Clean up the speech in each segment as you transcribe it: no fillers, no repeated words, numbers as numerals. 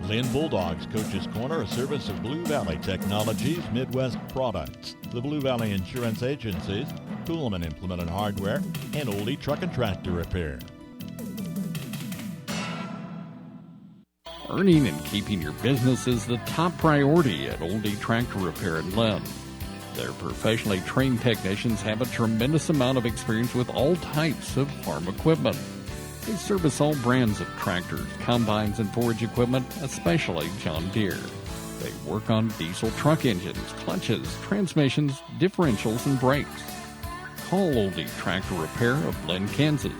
Linn Bulldogs Coach's Corner, a service of Blue Valley Technologies, Midwest Products, the Blue Valley Insurance Agencies, Kuhlman Implement and Hardware, and Oldie Truck and Tractor Repair. Earning and keeping your business is the top priority at Oldie Tractor Repair in Linn. Their professionally trained technicians have a tremendous amount of experience with all types of farm equipment. They service all brands of tractors, combines, and forage equipment, especially John Deere. They work on diesel truck engines, clutches, transmissions, differentials, and brakes. Call Oldie Tractor Repair of Linn, Kansas,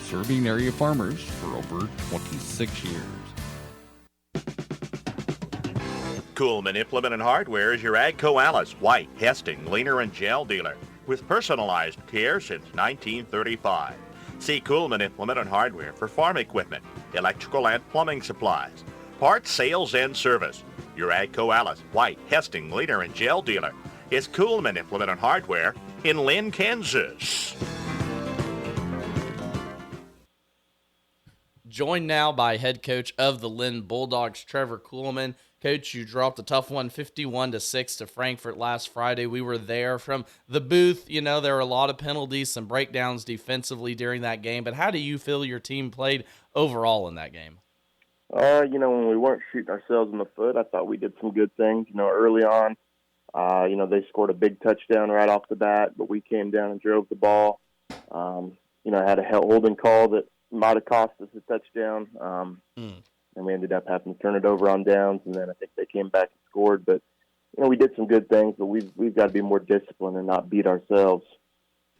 serving area farmers for over 26 years. Kuhlman Implement and Hardware is your AGCO Alice, White, Hesting, Leaner, and Gel dealer with personalized care since 1935. See Kuhlman Implement and Hardware for farm equipment, electrical and plumbing supplies, parts, sales, and service. Your AGCO Alice, White, Hesting, Leaner, and Gel dealer is Kuhlman Implement and Hardware in Linn, Kansas. Joined now by head coach of the Linn Bulldogs, Trevor Kuhlman. Coach, you dropped a tough one, 51-6 to Frankfort last Friday. We were there from the booth. You know, there were a lot of penalties, some breakdowns defensively during that game. But how do you feel your team played overall in that game? When we weren't shooting ourselves in the foot, I thought we did some good things. Early on, they scored a big touchdown right off the bat, but we came down and drove the ball. Had a holding call that might have cost us a touchdown. And we ended up having to turn it over on downs, and then I think they came back and scored. But, we did some good things, but we've got to be more disciplined and not beat ourselves.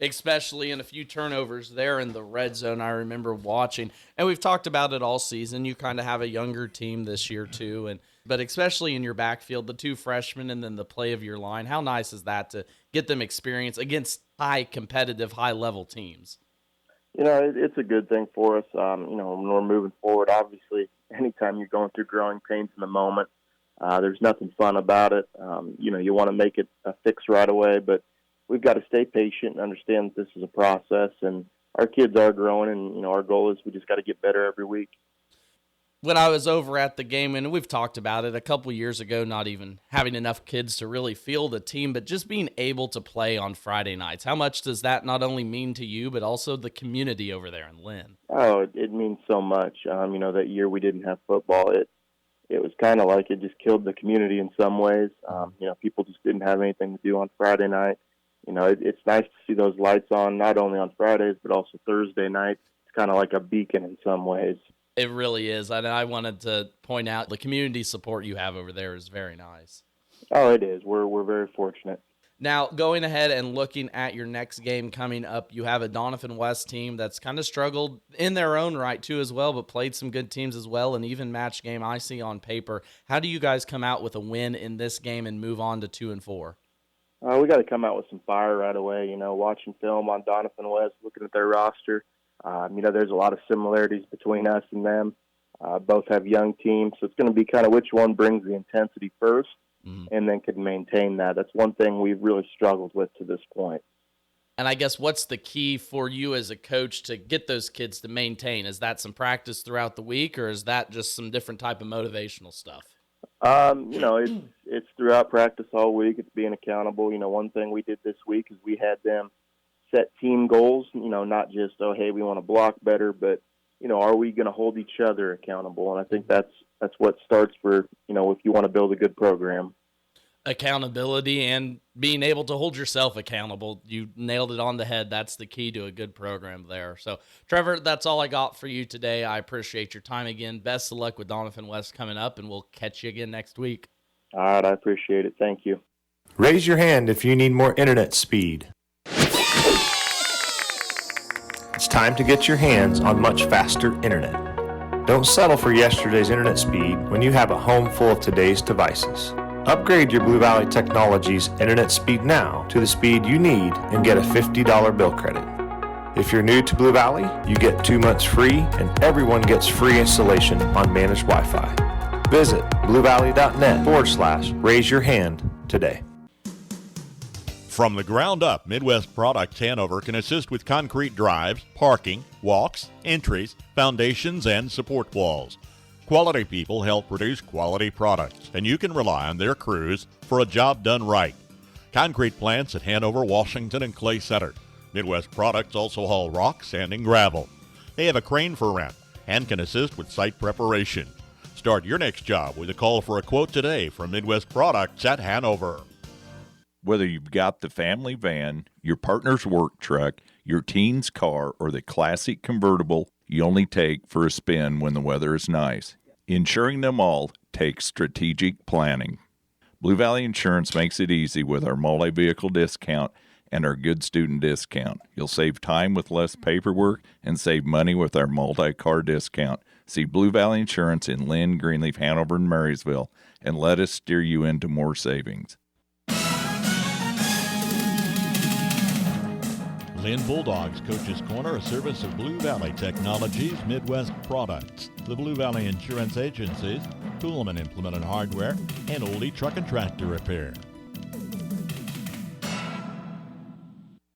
Especially in a few turnovers there in the red zone, I remember watching. And we've talked about it all season. You kind of have a younger team this year too, but especially in your backfield, the two freshmen and then the play of your line. How nice is that to get them experience against competitive, high-level teams? It's a good thing for us. When we're moving forward, obviously, anytime you're going through growing pains in the moment, there's nothing fun about it. You want to make it a fix right away, but we've got to stay patient and understand that this is a process, and our kids are growing, and, our goal is we just got to get better every week. When I was over at the game, and we've talked about it a couple years ago, not even having enough kids to really feel the team, but just being able to play on Friday nights. How much does that not only mean to you, but also the community over there in Linn? Oh, it means so much. That year we didn't have football. It was kind of like it just killed the community in some ways. People just didn't have anything to do on Friday night. It's nice to see those lights on, not only on Fridays, but also Thursday nights. It's kind of like a beacon in some ways. It really is. And I wanted to point out the community support you have over there is very nice. Oh, it is. We're very fortunate. Now, going ahead and looking at your next game coming up, you have a Donovan West team that's kind of struggled in their own right, too, as well, but played some good teams as well, an even match game I see on paper. How do you guys come out with a win in this game and move on to 2-4? We got to come out with some fire right away. Watching film on Donovan West, looking at their roster. There's a lot of similarities between us and them. Both have young teams, so it's going to be kind of which one brings the intensity first and then can maintain that. That's one thing we've really struggled with to this point. And I guess what's the key for you as a coach to get those kids to maintain? Is that some practice throughout the week, or is that just some different type of motivational stuff? It's throughout practice all week. It's being accountable. One thing we did this week is we had them set team goals, not just, hey, we want to block better, but, are we going to hold each other accountable? And I think that's what starts for, if you want to build a good program. Accountability and being able to hold yourself accountable. You nailed it on the head. That's the key to a good program there. So, Trevor, that's all I got for you today. I appreciate your time again. Best of luck with Donovan West coming up, and we'll catch you again next week. All right, I appreciate it. Thank you. Raise your hand if you need more internet speed. It's time to get your hands on much faster internet. Don't settle for yesterday's internet speed when you have a home full of today's devices. Upgrade your Blue Valley Technologies internet speed now to the speed you need and get a $50 bill credit. If you're new to Blue Valley, you get 2 months free and everyone gets free installation on managed Wi-Fi. Visit bluevalley.net/raise your hand today. From the ground up, Midwest Products Hanover can assist with concrete drives, parking, walks, entries, foundations, and support walls. Quality people help produce quality products, and you can rely on their crews for a job done right. Concrete plants at Hanover, Washington, and Clay Center. Midwest Products also haul rock, sand, and gravel. They have a crane for rent and can assist with site preparation. Start your next job with a call for a quote today from Midwest Products at Hanover. Whether you've got the family van, your partner's work truck, your teen's car, or the classic convertible you only take for a spin when the weather is nice, insuring them all takes strategic planning. Blue Valley Insurance makes it easy with our multi-vehicle discount and our good student discount. You'll save time with less paperwork and save money with our multi-car discount. See Blue Valley Insurance in Linn, Greenleaf, Hanover, and Marysville, and let us steer you into more savings. Linn Bulldogs Coach's Corner, a service of Blue Valley Technologies, Midwest Products, the Blue Valley Insurance Agencies, Kuhlman Implement and Hardware, and Oldie Truck and Tractor Repair.